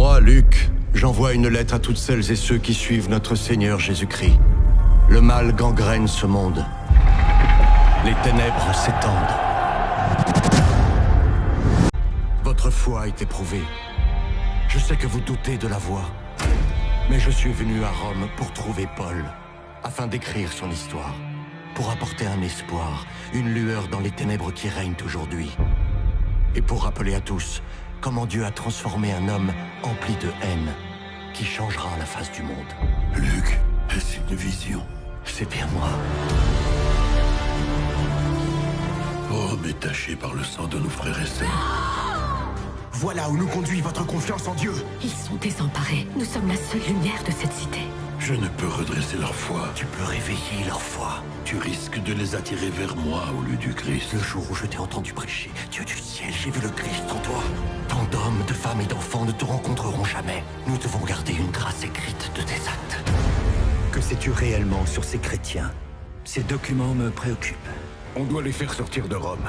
Moi, Luc, j'envoie une lettre à toutes celles et ceux qui suivent notre Seigneur Jésus-Christ. Le mal gangrène ce monde. Les ténèbres s'étendent. Votre foi est éprouvée. Je sais que vous doutez de la voie. Mais je suis venu à Rome pour trouver Paul, afin d'écrire son histoire, pour apporter un espoir, une lueur dans les ténèbres qui règnent aujourd'hui. Et pour rappeler à tous comment Dieu a transformé un homme empli de haine, qui changera la face du monde. Luc, est-ce une vision? C'est bien moi. Rome est tachée par le sang de nos frères et sœurs. Voilà où nous conduit votre confiance en Dieu. Ils sont désemparés. Nous sommes la seule lumière de cette cité. Je ne peux redresser leur foi. Tu peux réveiller leur foi. Tu risques de les attirer vers moi au lieu du Christ. Le jour où je t'ai entendu prêcher, Dieu du ciel, j'ai vu le Christ en toi. Tant d'hommes, de femmes et d'enfants ne te rencontreront jamais. Nous devons garder une trace écrite de tes actes. Que sais-tu réellement sur ces chrétiens? Ces documents me préoccupent. On doit les faire sortir de Rome.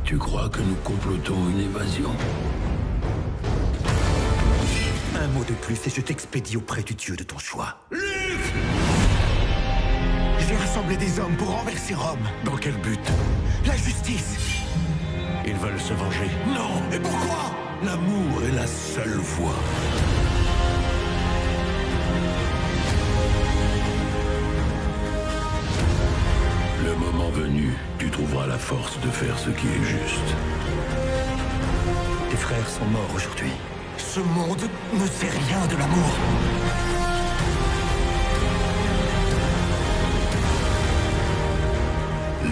Tu crois que nous complotons une évasion? Un mot de plus et je t'expédie auprès du Dieu de ton choix. Luc! J'ai rassemblé des hommes pour renverser Rome. Dans quel but? La justice. Ils veulent se venger. Non! Et pourquoi? L'amour est la seule voie. Le moment venu, tu trouveras la force de faire ce qui est juste. Tes frères sont morts aujourd'hui. Ce monde ne sait rien de l'amour.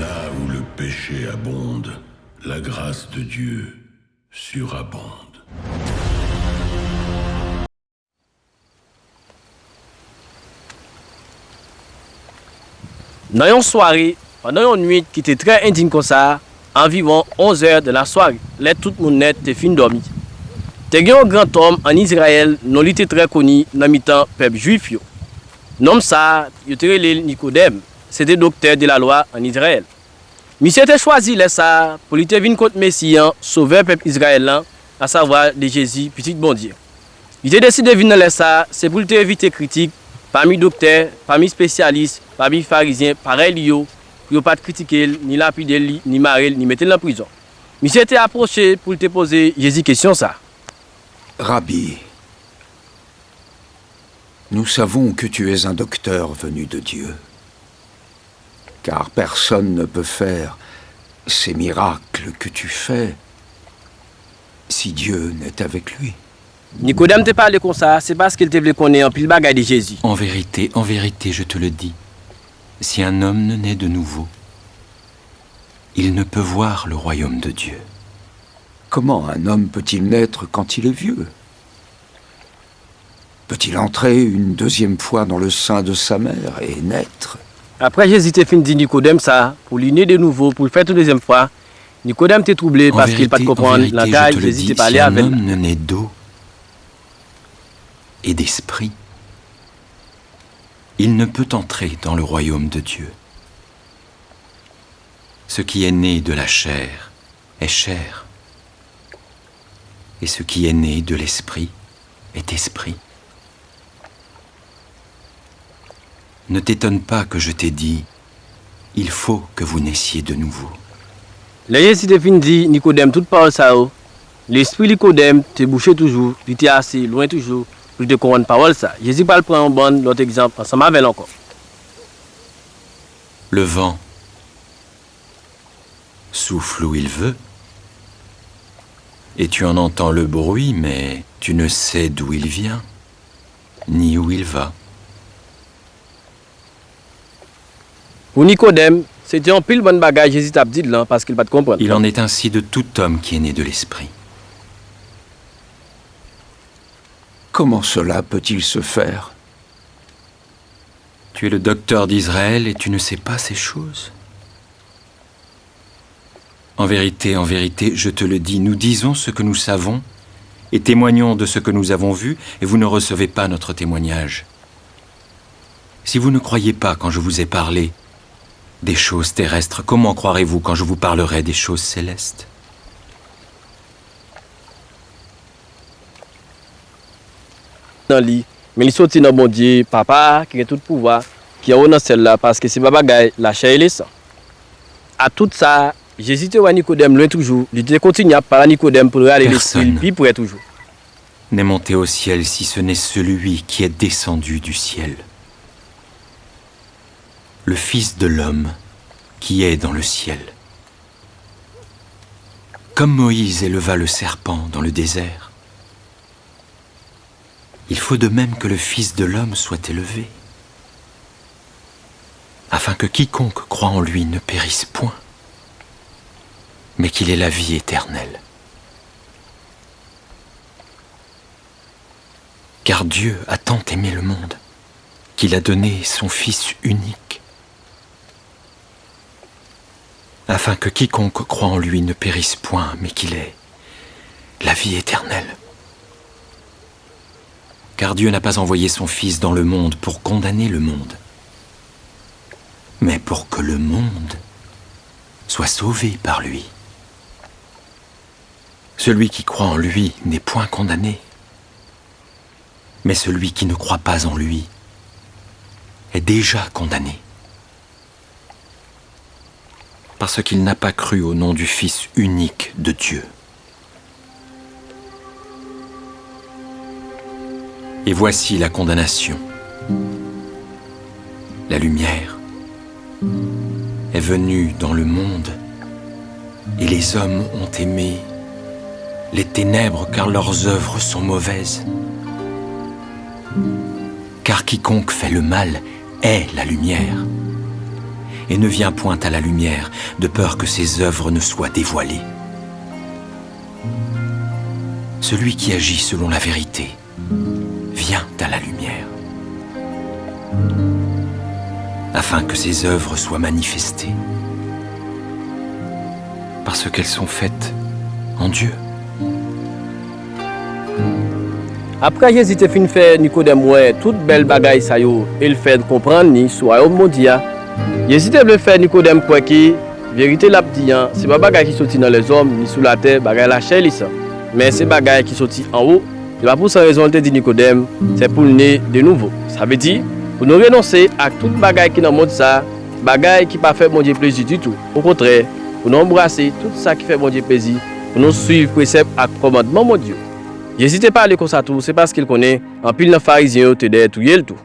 Là où le péché abonde, la grâce de Dieu surabonde. Dans une soirée, pendant une nuit qui était très indigne comme ça, environ 11 heures de la soirée, là tout le monde était fin dormi. Il y a un grand homme en Israël, non était très connu dans le temps peuple juif. Nom ça, il était Nicodème, c'était docteur de la loi en Israël. Monsieur était choisi là ça pour lui venir contre Messie, sauver le peuple israélien, à savoir de Jésus, petit bon Dieu. Il était décidé de venir là ça, c'est pour lui éviter critique parmi docteurs, parmi spécialistes, parmi pharisiens, pareil yo, pour ne pas critiquer, ni lapider, ni marrer, ni mettre en prison. Monsieur était approché pour te poser Jésus question ça. Rabbi, nous savons que tu es un docteur venu de Dieu, car personne ne peut faire ces miracles que tu fais si Dieu n'est avec lui. Nicodème te parle comme ça, c'est parce qu'il te voulait connaître un pile bagaille de Jésus. En vérité, je te le dis, si un homme ne naît de nouveau, il ne peut voir le royaume de Dieu. Comment un homme peut-il naître quand il est vieux? Peut-il entrer une deuxième fois dans le sein de sa mère et naître? Après Jésus te fin dit Nicodème ça, pour lui naître de nouveau, pour le faire une deuxième fois, Nicodème t'est troublé parce qu'il pas de comprendre langage, Jésus t'est parlé avec. Si un homme ne naît d'eau et d'esprit, il ne peut entrer dans le royaume de Dieu. Ce qui est né de la chair est chair, et ce qui est né de l'esprit est esprit. Ne t'étonne pas que je t'ai dit, il faut que vous naissiez de nouveau. Là Jésus te fin dit Nicodème toute parole ça, l'esprit Nicodème te bouché toujours, il était assez loin toujours, pour te comprendre parole ça. Jésus parle prend un bon l'autre exemple ensemble avec encore. Le vent souffle où il veut, et tu en entends le bruit, mais tu ne sais d'où il vient, ni où il va. Pour Nicodème, c'était un pile bon bagage Jésus t'a dit là parce qu'il pas te comprendre. Il en est ainsi de tout homme qui est né de l'esprit. Comment cela peut-il se faire? Tu es le docteur d'Israël et tu ne sais pas ces choses. En vérité, je te le dis, nous disons ce que nous savons et témoignons de ce que nous avons vu, et vous ne recevez pas notre témoignage. Si vous ne croyez pas quand je vous ai parlé des choses terrestres, comment croirez-vous quand je vous parlerai des choses célestes? dans lui, mais il sorti dans bon Dieu, papa qui a tout pouvoir, qui a dans celle-là parce que c'est pas bagaille la chair et le sang. À tout ça, Jésus te voit Nicodème loin toujours, il continue à parler à Nicodème pour aller l'esprit, puis pour être toujours. N'est monté au ciel si ce n'est celui qui est descendu du ciel. Le Fils de l'homme qui est dans le ciel. Comme Moïse éleva le serpent dans le désert, il faut de même que le Fils de l'homme soit élevé, afin que quiconque croit en lui ne périsse point, mais qu'il ait la vie éternelle. Car Dieu a tant aimé le monde qu'il a donné son Fils unique, afin que quiconque croit en lui ne périsse point, mais qu'il ait la vie éternelle. Car Dieu n'a pas envoyé son Fils dans le monde pour condamner le monde, mais pour que le monde soit sauvé par lui. Celui qui croit en lui n'est point condamné, mais celui qui ne croit pas en lui est déjà condamné, parce qu'il n'a pas cru au nom du Fils unique de Dieu. Et voici la condamnation. La lumière est venue dans le monde, et les hommes ont aimé les ténèbres car leurs œuvres sont mauvaises. Car quiconque fait le mal est la lumière, et ne vient point à la lumière, de peur que ses œuvres ne soient dévoilées. Celui qui agit selon la vérité vient à la lumière, afin que ses œuvres soient manifestées, parce qu'elles sont faites en Dieu. Après Jésus te fin fait Nicodème ouais toute belle bagaille ça yo, il fait comprendre ni soit au mondia. Jésus te veut faire Nicodème quoi qui vérité l'a dit c'est pas bagaille qui sorti dans les hommes ni sous la terre, bagaille la chair ça. Mais c'est bagaille qui sorti en haut. C'est pas pour ça raison te dit Nicodème, c'est pour naître de nouveau. Ça veut dire pour nous renoncer à toute bagaille qui dans le monde ça, bagaille qui pas fait bon Dieu plaisir du tout. Au contraire, pour nous embrasser tout ça qui fait bon Dieu plaisir, pour nous suivre préceptes et commandements mon Dieu. N'hésitez pas à aller comme ça tout, c'est parce qu'il connaît en pile de pharisiens te derrière tout.